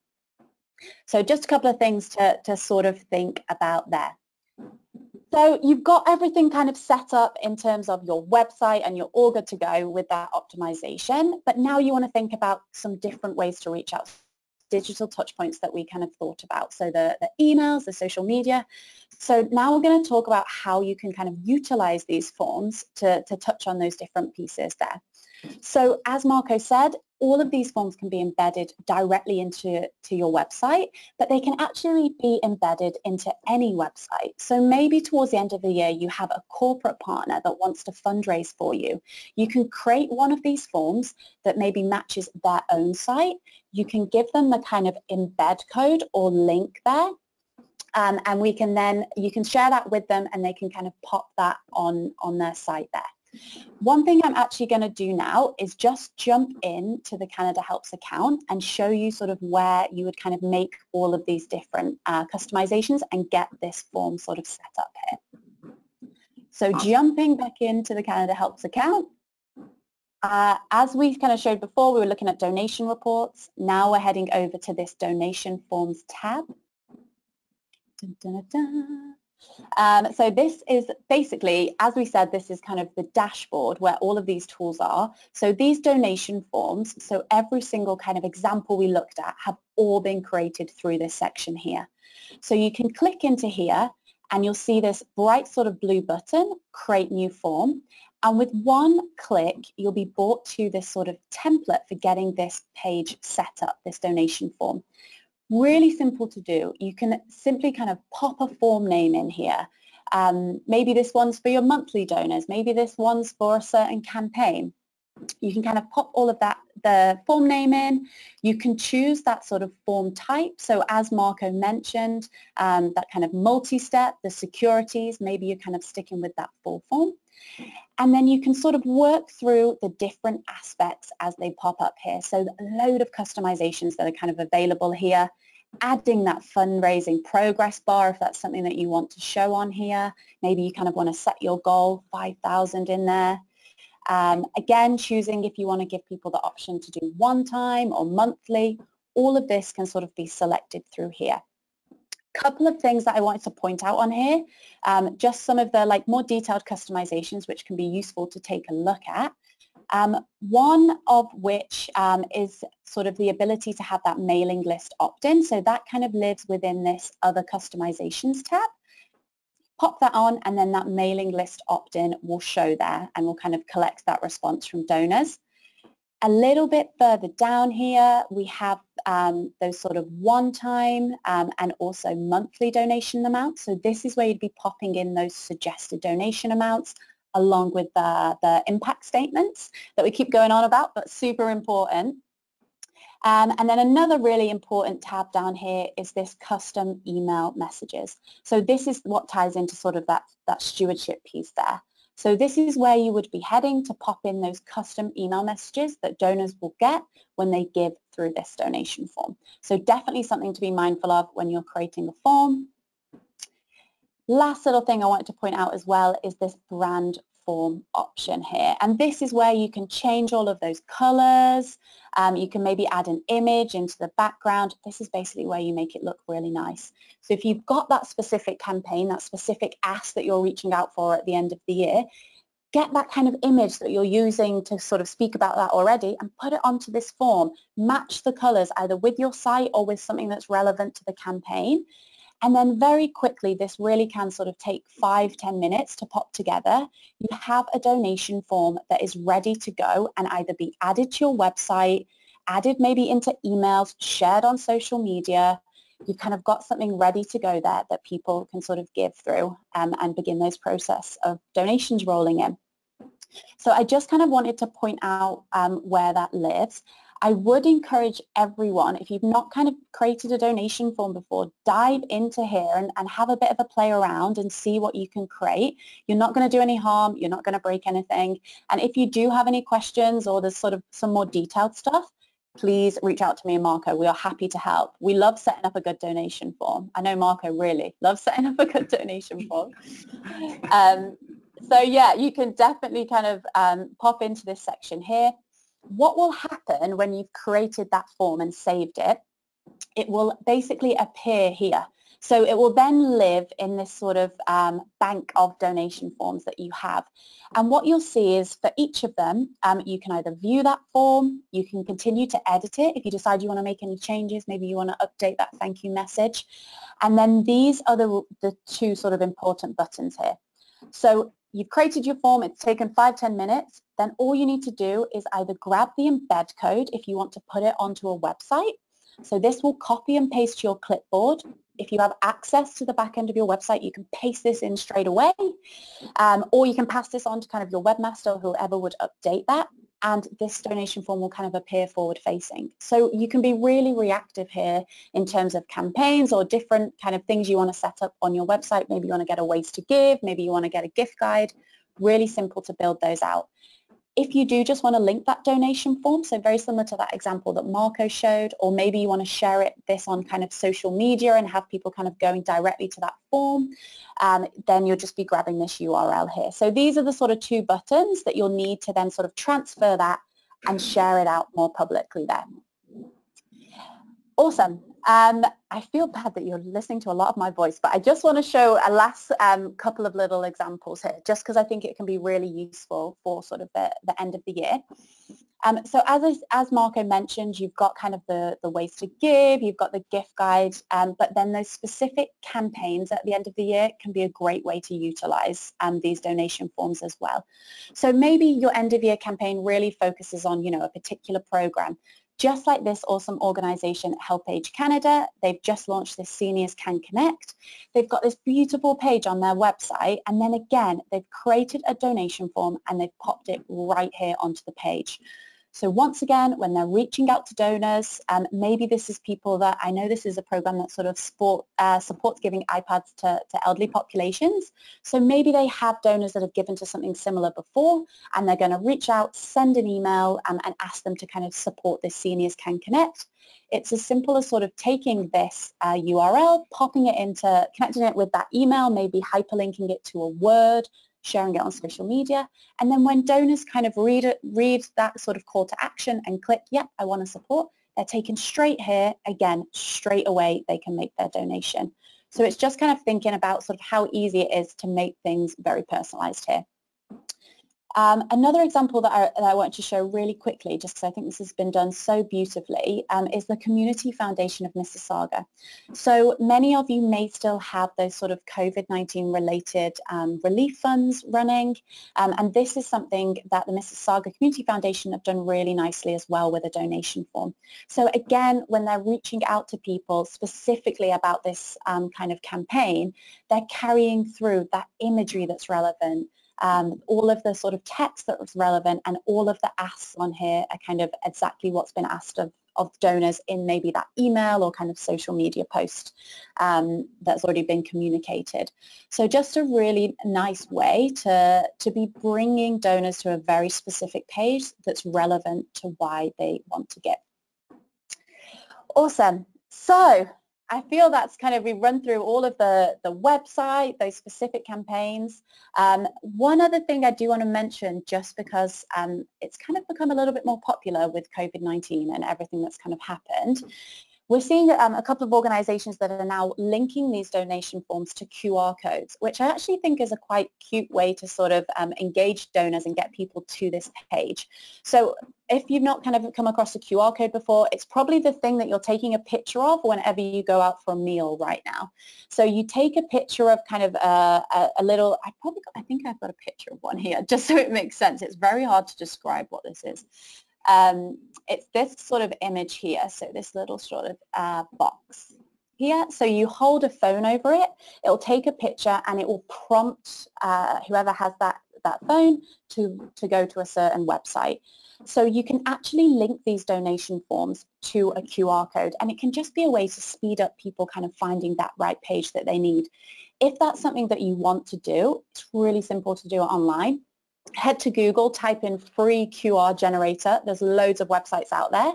So just a couple of things to sort of think about there. So you've got everything kind of set up in terms of your website and you're all good to go with that optimization. But now you want to think about some different ways to reach out, digital touch points that we kind of thought about. So the emails, the social media. So now we're going to talk about how you can kind of utilize these forms to touch on those different pieces there. So as Marko said, all of these forms can be embedded directly into your website, but they can actually be embedded into any website. So maybe towards the end of the year, you have a corporate partner that wants to fundraise for you. You can create one of these forms that maybe matches their own site. You can give them the kind of embed code or link there. And you can share that with them and they can kind of pop that on their site there. One thing I'm actually going to do now is just jump into the CanadaHelps account and show you sort of where you would kind of make all of these different customizations and get this form sort of set up here. So jumping back into the CanadaHelps account. As we kind of showed before, we were looking at donation reports. Now we're heading over to this donation forms tab. Dun, dun, dun, dun. So this is basically, as we said, this is kind of the dashboard where all of these tools are. So these donation forms, so every single kind of example we looked at have all been created through this section here. So you can click into here and you'll see this bright sort of blue button, create new form. And with one click, you'll be brought to this sort of template for getting this page set up, this donation form. Really simple to do. You can simply kind of pop a form name in here. Maybe this one's for your monthly donors. Maybe this one's for a certain campaign. You can kind of pop all of that, the form name in. You can choose that sort of form type. So as Marko mentioned, that kind of multi-step, the securities, maybe you're kind of sticking with that full form. And then you can sort of work through the different aspects as they pop up here. So a load of customizations that are kind of available here. Adding that fundraising progress bar if that's something that you want to show on here. Maybe you kind of want to set your goal, 5,000 in there. Again, choosing if you want to give people the option to do one time or monthly. All of this can sort of be selected through here. Couple of things that I wanted to point out on here, just some of the like more detailed customizations which can be useful to take a look at. One of which is sort of the ability to have that mailing list opt-in. So that kind of lives within this other customizations tab. Pop that on and then that mailing list opt-in will show there and will kind of collect that response from donors. A little bit further down here, we have those sort of one-time and also monthly donation amounts. So this is where you'd be popping in those suggested donation amounts along with the impact statements that we keep going on about, but super important. And then another really important tab down here is this custom email messages. So this is what ties into sort of that stewardship piece there. So this is where you would be heading to pop in those custom email messages that donors will get when they give through this donation form. So definitely something to be mindful of when you're creating a form. Last little thing I wanted to point out as well is this brand form option here. And this is where you can change all of those colors. You can maybe add an image into the background. This is basically where you make it look really nice. So if you've got that specific campaign, that specific ask that you're reaching out for at the end of the year, get that kind of image that you're using to sort of speak about that already and put it onto this form. Match the colors either with your site or with something that's relevant to the campaign. And then very quickly, this really can sort of take 5-10 minutes to pop together. You have a donation form that is ready to go and either be added to your website, added maybe into emails, shared on social media. You've kind of got something ready to go there that people can sort of give through and begin those process of donations rolling in. So I just kind of wanted to point out where that lives. I would encourage everyone, if you've not kind of created a donation form before, dive into here and have a bit of a play around and see what you can create. You're not going to do any harm. You're not going to break anything. And if you do have any questions or there's sort of some more detailed stuff, please reach out to me and Marko. We are happy to help. We love setting up a good donation form. I know Marko really loves setting up a good donation form. So yeah, you can definitely kind of pop into this section here. What will happen when you've created that form and saved it, it will basically appear here. So it will then live in this sort of bank of donation forms that you have. And what you'll see is for each of them, you can either view that form, you can continue to edit it if you decide you want to make any changes, maybe you want to update that thank you message. And then these are the two sort of important buttons here. So you've created your form, it's taken 5-10 minutes, then all you need to do is either grab the embed code if you want to put it onto a website. So this will copy and paste to your clipboard. If you have access to the back end of your website, you can paste this in straight away, or you can pass this on to kind of your webmaster or whoever would update that, and this donation form will kind of appear forward facing. So you can be really reactive here in terms of campaigns or different kind of things you want to set up on your website. Maybe you want to get a ways to give, maybe you want to get a gift guide. Really simple to build those out. If you do just want to link that donation form, so very similar to that example that Marko showed, or maybe you want to share this on kind of social media and have people kind of going directly to that form, then you'll just be grabbing this URL here. So these are the sort of two buttons that you'll need to then sort of transfer that and share it out more publicly there. Awesome. I feel bad that you're listening to a lot of my voice, but I just want to show a last couple of little examples here, just because I think it can be really useful for sort of the end of the year. So as Marko mentioned, you've got kind of the ways to give, you've got the gift guide, but then those specific campaigns at the end of the year can be a great way to utilize these donation forms as well. So maybe your end of year campaign really focuses on, you know, a particular program. Just like this awesome organization, Help Age Canada, they've just launched this Seniors Can Connect. They've got this beautiful page on their website, and then again, they've created a donation form and they've popped it right here onto the page. So once again, when they're reaching out to donors, maybe this is people that, I know this is a program that sort of supports giving iPads to elderly populations. So maybe they have donors that have given to something similar before, and they're going to reach out, send an email, and ask them to kind of support this Seniors Can Connect. It's as simple as sort of taking this URL, connecting it with that email, maybe hyperlinking it to a Word, sharing it on social media, and then when donors kind of read that sort of call to action and click, yep, I want to support, they're taken straight here, again, straight away they can make their donation. So it's just kind of thinking about sort of how easy it is to make things very personalized here. Another example that I want to show really quickly, just because I think this has been done so beautifully, is the Community Foundation of Mississauga. So many of you may still have those sort of COVID-19 related relief funds running, and this is something that the Mississauga Community Foundation have done really nicely as well with a donation form. So again, when they're reaching out to people specifically about this kind of campaign, they're carrying through that imagery that's relevant, all of the sort of text that was relevant, and all of the asks on here are kind of exactly what's been asked of donors in maybe that email or kind of social media post that's already been communicated. So just a really nice way to be bringing donors to a very specific page that's relevant to why they want to give. Awesome. So I feel that's kind of, we run through all of the website, those specific campaigns. One other thing I do want to mention, just because it's kind of become a little bit more popular with COVID-19 and everything that's kind of happened, we're seeing a couple of organizations that are now linking these donation forms to QR codes, which I actually think is a quite cute way to sort of engage donors and get people to this page. So if you've not kind of come across a QR code before, it's probably the thing that you're taking a picture of whenever you go out for a meal right now. So you take a picture of kind of a little, I think I've got a picture of one here, just so it makes sense. It's very hard to describe what this is. It's this sort of image here, so this little sort of box here. So you hold a phone over it, it'll take a picture, and it will prompt whoever has that phone to go to a certain website. So you can actually link these donation forms to a QR code, and it can just be a way to speed up people kind of finding that right page that they need. If that's something that you want to do, it's really simple to do it online. Head to Google, type in free QR generator. There's loads of websites out there.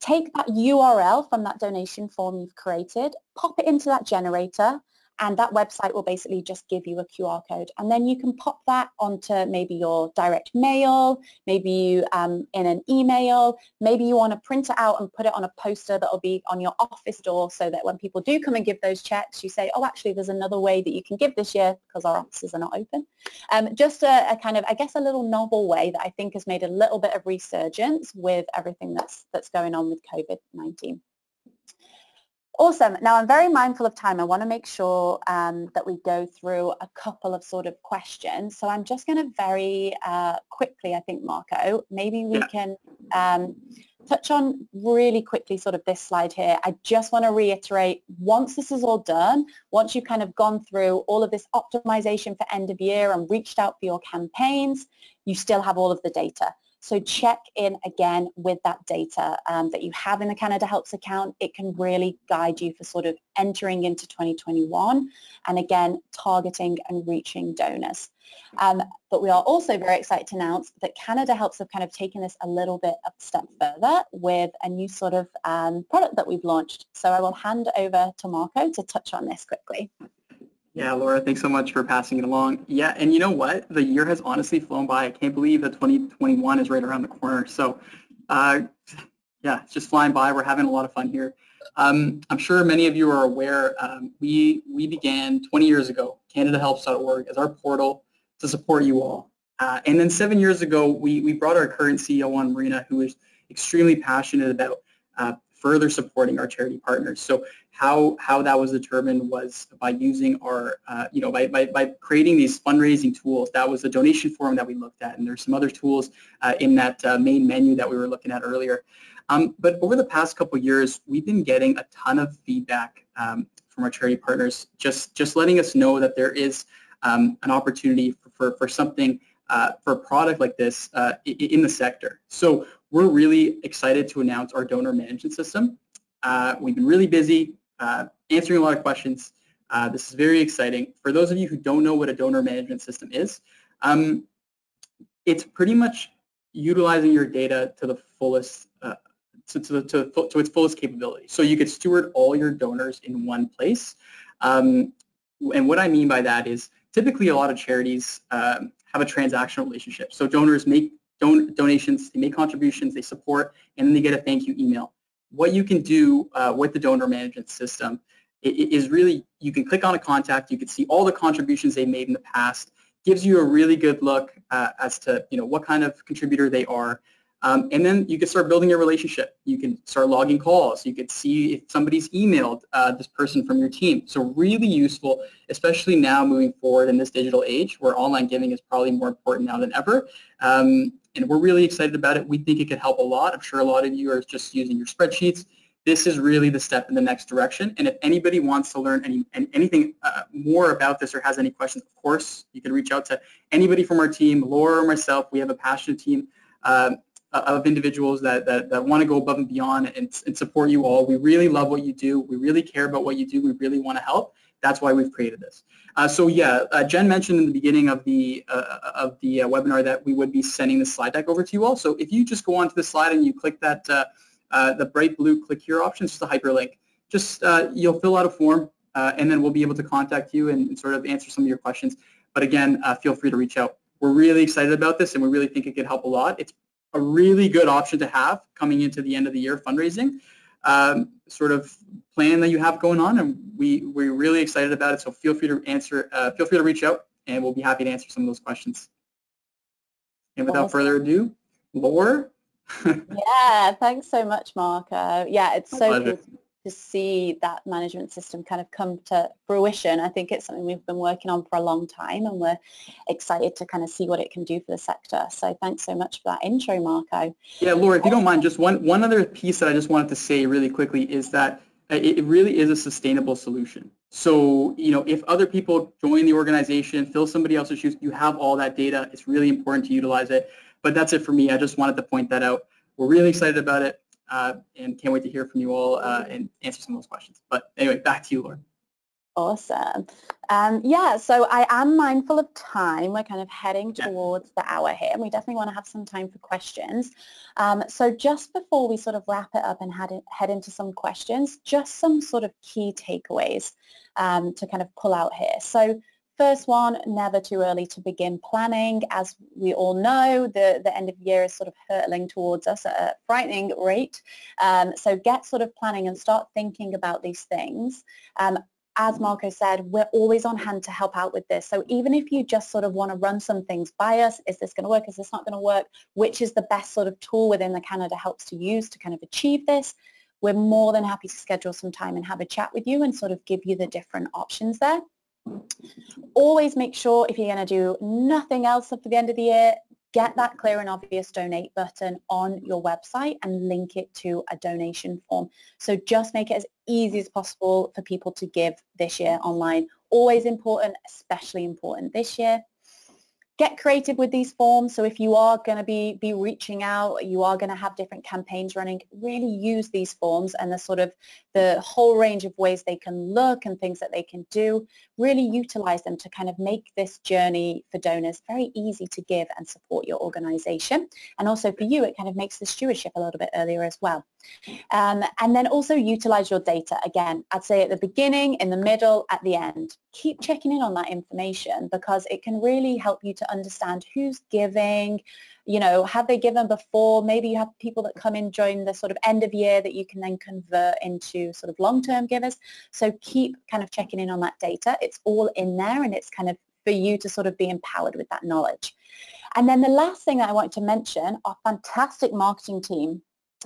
Take that URL from that donation form you've created, pop it into that generator, and that website will basically just give you a QR code. And then you can pop that onto maybe your direct mail, maybe you in an email, maybe you want to print it out and put it on a poster that will be on your office door, so that when people do come and give those checks, you say, oh, actually, there's another way that you can give this year because our offices are not open. Just a kind of, I guess, a little novel way that I think has made a little bit of resurgence with everything that's going on with COVID-19. Awesome. Now, I'm very mindful of time. I want to make sure that we go through a couple of sort of questions. So I'm just going to very quickly, I think, Marko, maybe we can touch on really quickly sort of this slide here. I just want to reiterate, once this is all done, once you've kind of gone through all of this optimization for end of year and reached out for your campaigns, you still have all of the data. So check in again with that data that you have in the CanadaHelps account. It can really guide you for sort of entering into 2021 and again, targeting and reaching donors. But we are also very excited to announce that CanadaHelps have kind of taken this a little bit a step further with a new sort of product that we've launched. So I will hand over to Marko to touch on this quickly. Yeah, Laura, thanks so much for passing it along. Yeah, and you know what? The year has honestly flown by. I can't believe that 2021 is right around the corner. So, yeah, it's just flying by. We're having a lot of fun here. I'm sure many of you are aware, we began 20 years ago, CanadaHelps.org, as our portal to support you all. And then 7 years ago, we brought our current CEO on, Marina, who is extremely passionate about further supporting our charity partners. So how that was determined was by using our, by creating these fundraising tools. That was the donation form that we looked at, and there's some other tools in that main menu that we were looking at earlier. But over the past couple of years, we've been getting a ton of feedback from our charity partners, just letting us know that there is an opportunity for something, for a product like this in the sector. So we're really excited to announce our donor management system. We've been really busy answering a lot of questions. This is very exciting. For those of you who don't know what a donor management system is, it's pretty much utilizing your data to the fullest, to its fullest capability. So you could steward all your donors in one place. And what I mean by that is typically a lot of charities have a transactional relationship. So donors make donations, they make contributions, they support, and then they get a thank you email. What you can do with the donor management system is really, you can click on a contact, you can see all the contributions they made in the past, gives you a really good look as to what kind of contributor they are. And then you can start building a relationship. You can start logging calls. You can see if somebody's emailed this person from your team. So really useful, especially now moving forward in this digital age where online giving is probably more important now than ever. And we're really excited about it. We think it could help a lot. I'm sure a lot of you are just using your spreadsheets. This is really the step in the next direction. And if anybody wants to learn anything more about this or has any questions, of course, you can reach out to anybody from our team, Laura or myself. We have a passionate team of individuals that want to go above and beyond and support you all. We really love what you do. We really care about what you do. We really want to help. That's why we've created this. So yeah, Jen mentioned in the beginning of the webinar that we would be sending the slide deck over to you all. So if you just go onto the slide and you click that the bright blue click here option, it's just a hyperlink. Just you'll fill out a form and then we'll be able to contact you and sort of answer some of your questions. But again, feel free to reach out. We're really excited about this and we really think it could help a lot. It's a really good option to have coming into the end of the year fundraising sort of plan that you have going on, and we're really excited about it. So feel free to reach out, and we'll be happy to answer some of those questions. And without further ado, Laura. Yeah, thanks so much, Marko. Yeah, it's so Pleasure. cool to see that management system kind of come to fruition. I think it's something we've been working on for a long time, and we're excited to kind of see what it can do for the sector. So thanks so much for that intro, Marko. Yeah, Laura, if you don't mind, just one other piece that I just wanted to say really quickly is that it really is a sustainable solution. So, if other people join the organization, fill somebody else's shoes, you have all that data. It's really important to utilize it. But that's it for me. I just wanted to point that out. We're really excited about it. And can't wait to hear from you all and answer some of those questions. But anyway, back to you, Laura. Awesome. Yeah, so I am mindful of time. We're kind of heading towards the hour here, and we definitely want to have some time for questions. So just before we sort of wrap it up and head into some questions, just some sort of key takeaways to kind of pull out here. So first one, never too early to begin planning. As we all know, the end of the year is sort of hurtling towards us at a frightening rate. So get sort of planning and start thinking about these things. As Marko said, we're always on hand to help out with this. So even if you just sort of want to run some things by us, is this going to work? Is this not going to work? Which is the best sort of tool within the CanadaHelps to use to kind of achieve this? We're more than happy to schedule some time and have a chat with you and sort of give you the different options there. Always make sure, if you're going to do nothing else for the end of the year, get that clear and obvious donate button on your website and link it to a donation form. So just make it as easy as possible for people to give this year online. Always important, especially important this year. Get creative with these forms. So if you are going to be reaching out, you are going to have different campaigns running, really use these forms and the whole range of ways they can look and things that they can do, really utilize them to kind of make this journey for donors very easy to give and support your organization. And also for you, it kind of makes the stewardship a little bit earlier as well. And then also utilize your data. Again, I'd say at the beginning, in the middle, at the end. Keep checking in on that information because it can really help you to understand who's giving, have they given before? Maybe you have people that come in during the sort of end of year that you can then convert into sort of long-term givers. So keep kind of checking in on that data. It's all in there and it's kind of for you to sort of be empowered with that knowledge. And then the last thing that I wanted to mention, our fantastic marketing team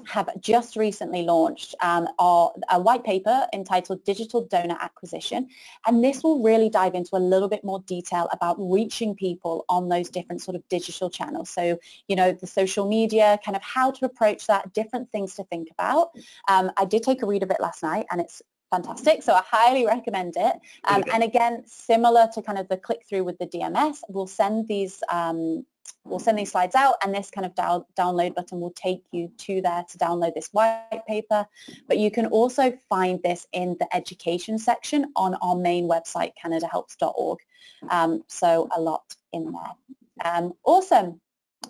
have just recently launched a white paper entitled Digital Donor Acquisition, and this will really dive into a little bit more detail about reaching people on those different sort of digital channels. So, the social media, kind of how to approach that, different things to think about. I did take a read of it last night and it's fantastic, so I highly recommend it. And again, similar to kind of the click-through with the DMS, we'll send these slides out and this kind of download button will take you to there to download this white paper. But you can also find this in the education section on our main website, CanadaHelps.org. So a lot in there. Awesome.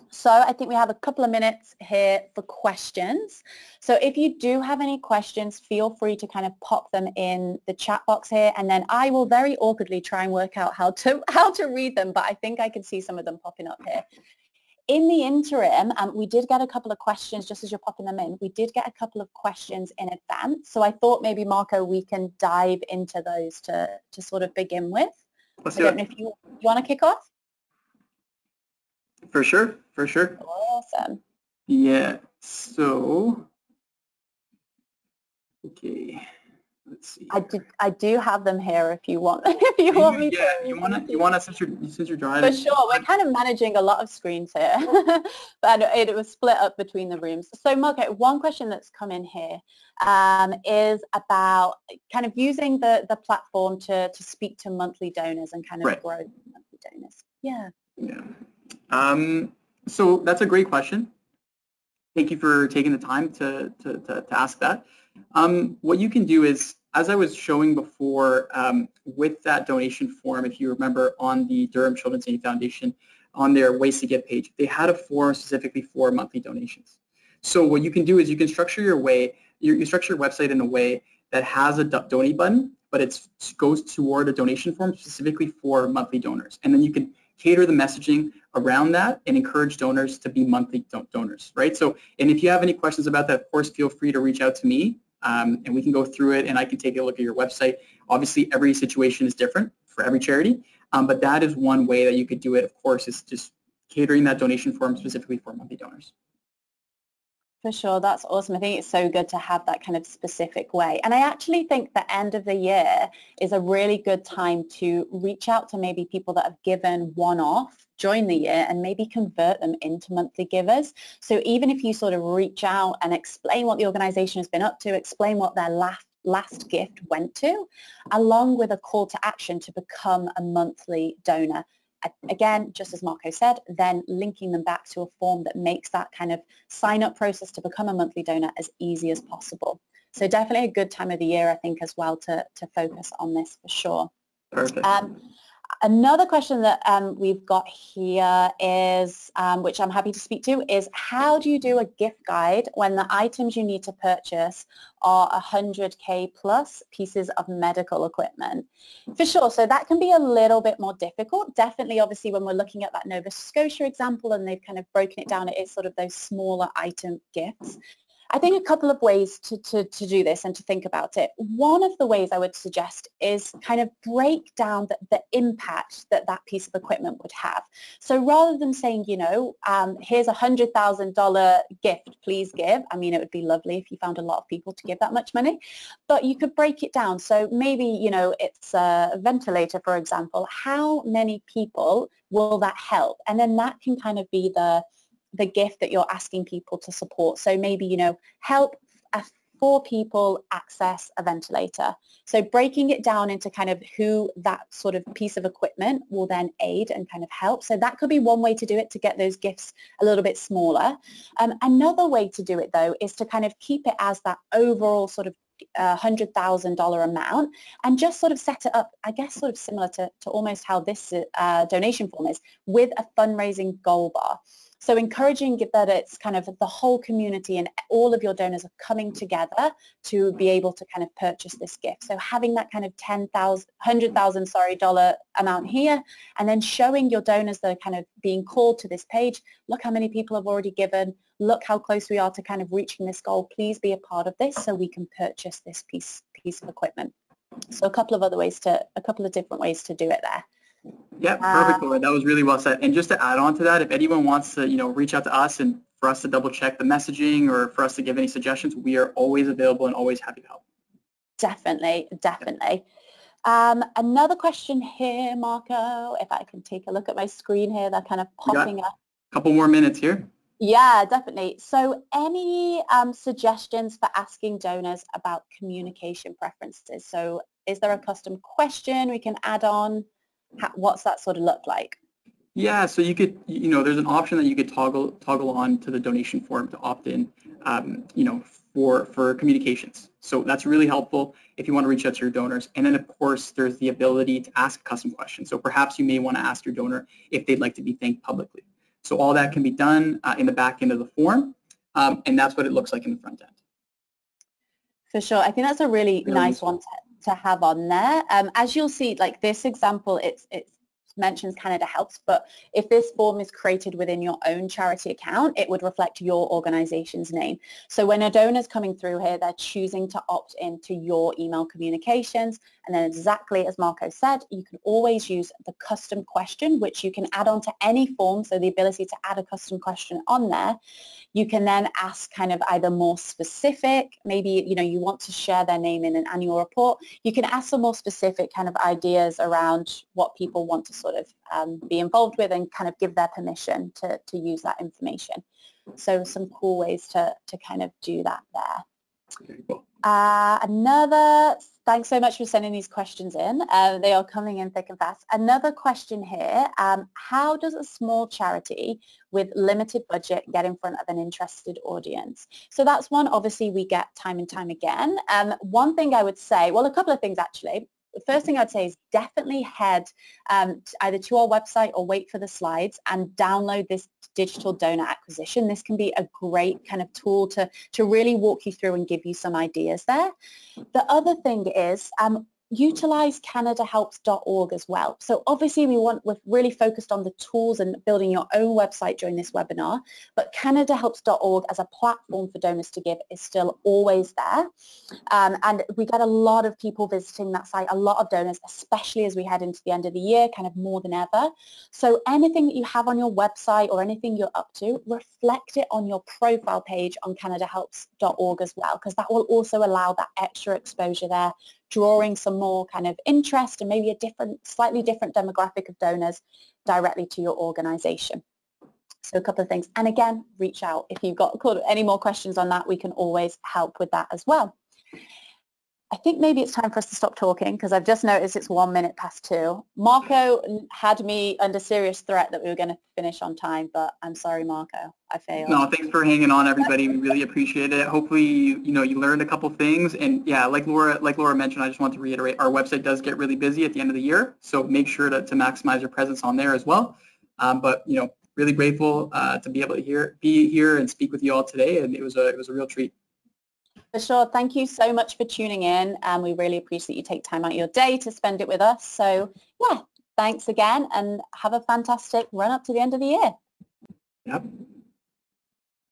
So I think we have a couple of minutes here for questions. So if you do have any questions, feel free to kind of pop them in the chat box here, and then I will very awkwardly try and work out how to read them, but I think I can see some of them popping up here. In the interim, we did get a couple of questions just as you're popping them in. We did get a couple of questions in advance. So I thought maybe, Marko, we can dive into those to sort of begin with. I don't know if you want to kick off? For sure. Awesome. Yeah, so, okay, let's see. I do have them here if you want me to. Yeah, you want to since you're driving. For sure, we're kind of managing a lot of screens here, but it was split up between the rooms. So Marko, one question that's come in here is about kind of using the platform to speak to monthly donors and kind of grow monthly donors. Yeah. So that's a great question. Thank you for taking the time to ask that. What you can do is, as I was showing before, with that donation form, if you remember on the Durham Children's Aid Foundation, on their Ways to Give page, they had a form specifically for monthly donations. So what you can do is you can structure you structure your website in a way that has a donate button, but it goes toward a donation form specifically for monthly donors. And then you can cater the messaging around that and encourage donors to be monthly donors, right? So, and if you have any questions about that, of course, feel free to reach out to me and we can go through it and I can take a look at your website. Obviously, every situation is different for every charity, but that is one way that you could do it, of course, is just catering that donation form specifically for monthly donors. For sure, that's awesome. I think it's so good to have that kind of specific way. And I actually think the end of the year is a really good time to reach out to maybe people that have given one-off during the year and maybe convert them into monthly givers. So even if you sort of reach out and explain what the organization has been up to, explain what their last gift went to, along with a call to action to become a monthly donor. Again, just as Marko said, then linking them back to a form that makes that kind of sign-up process to become a monthly donor as easy as possible. So definitely a good time of the year, I think, as well to focus on this for sure. Perfect. Another question that we've got here is, which I'm happy to speak to, is how do you do a gift guide when the items you need to purchase are 100K plus pieces of medical equipment? For sure, so that can be a little bit more difficult. Definitely, obviously, when we're looking at that Nova Scotia example and they've kind of broken it down, it is sort of those smaller item gifts. I think a couple of ways to do this and to think about it. One of the ways I would suggest is kind of break down the impact that piece of equipment would have. So rather than saying, here's $100,000 gift, please give. I mean, it would be lovely if you found a lot of people to give that much money, but you could break it down. So maybe, it's a ventilator, for example. How many people will that help? And then that can kind of be the gift that you're asking people to support. So maybe, help 4 people access a ventilator. So breaking it down into kind of who that sort of piece of equipment will then aid and kind of help. So that could be one way to do it, to get those gifts a little bit smaller. Another way to do it, though, is to kind of keep it as that overall sort of $100,000 amount, and just sort of set it up, I guess, sort of similar to almost how this donation form is, with a fundraising goal bar. So encouraging that it's kind of the whole community and all of your donors are coming together to be able to kind of purchase this gift. So having that kind of $100,000 amount here, and then showing your donors that are kind of being called to this page, look how many people have already given, look how close we are to kind of reaching this goal, please be a part of this so we can purchase this piece of equipment. So a couple of different ways to do it there. Yeah, perfect, Laura. That was really well said. And just to add on to that, if anyone wants to, reach out to us and for us to double check the messaging or for us to give any suggestions, we are always available and always happy to help. Definitely, definitely. Another question here, Marko, if I can take a look at my screen here, they're kind of popping up. A couple more minutes here. Yeah, definitely. So any suggestions for asking donors about communication preferences? So is there a custom question we can add on? What's that sort of look like? Yeah, so you could, there's an option that you could toggle on to the donation form to opt in, for communications. So that's really helpful if you want to reach out to your donors. And then, of course, there's the ability to ask a custom question. So perhaps you may want to ask your donor if they'd like to be thanked publicly. So all that can be done in the back end of the form, and that's what it looks like in the front end. For sure. I think that's a really nice one to have on there. As you'll see, like this example, it mentions CanadaHelps, but if this form is created within your own charity account, it would reflect your organization's name. So when a donor's coming through here, they're choosing to opt into your email communications. And then exactly as Marko said, you can always use the custom question, which you can add on to any form. So the ability to add a custom question on there. You can then ask kind of either more specific, maybe, you want to share their name in an annual report. You can ask some more specific kind of ideas around what people want to sort of be involved with and kind of give their permission to use that information. So some cool ways to kind of do that there. Very cool. Thanks so much for sending these questions in. They are coming in thick and fast. Another question here, how does a small charity with limited budget get in front of an interested audience? So that's one obviously we get time and time again. One thing I would say, well, a couple of things actually. The first thing I'd say is definitely head either to our website or wait for the slides and download this digital donor acquisition. This can be a great kind of tool to really walk you through and give you some ideas there. The other thing is utilize CanadaHelps.org as well. So obviously we're really focused on the tools and building your own website during this webinar, but CanadaHelps.org as a platform for donors to give is still always there. And we get a lot of people visiting that site, a lot of donors, especially as we head into the end of the year, kind of more than ever. So anything that you have on your website or anything you're up to, reflect it on your profile page on CanadaHelps.org as well, because that will also allow that extra exposure there, drawing some more kind of interest and maybe a slightly different demographic of donors directly to your organization. So a couple of things. And again, reach out. If you've got any more questions on that, we can always help with that as well. I think maybe it's time for us to stop talking because I've just noticed it's 1 minute past 2. Marko had me under serious threat that we were going to finish on time, but I'm sorry, Marko, I failed. No, thanks for hanging on, everybody. We really appreciate it. Hopefully, you learned a couple things. And yeah, like Laura mentioned, I just want to reiterate, our website does get really busy at the end of the year, so make sure to maximize your presence on there as well. But really grateful to be able to be here and speak with you all today, and it was a real treat. For sure. Thank you so much for tuning in. We really appreciate you take time out of your day to spend it with us. So yeah, thanks again and have a fantastic run up to the end of the year. Yep.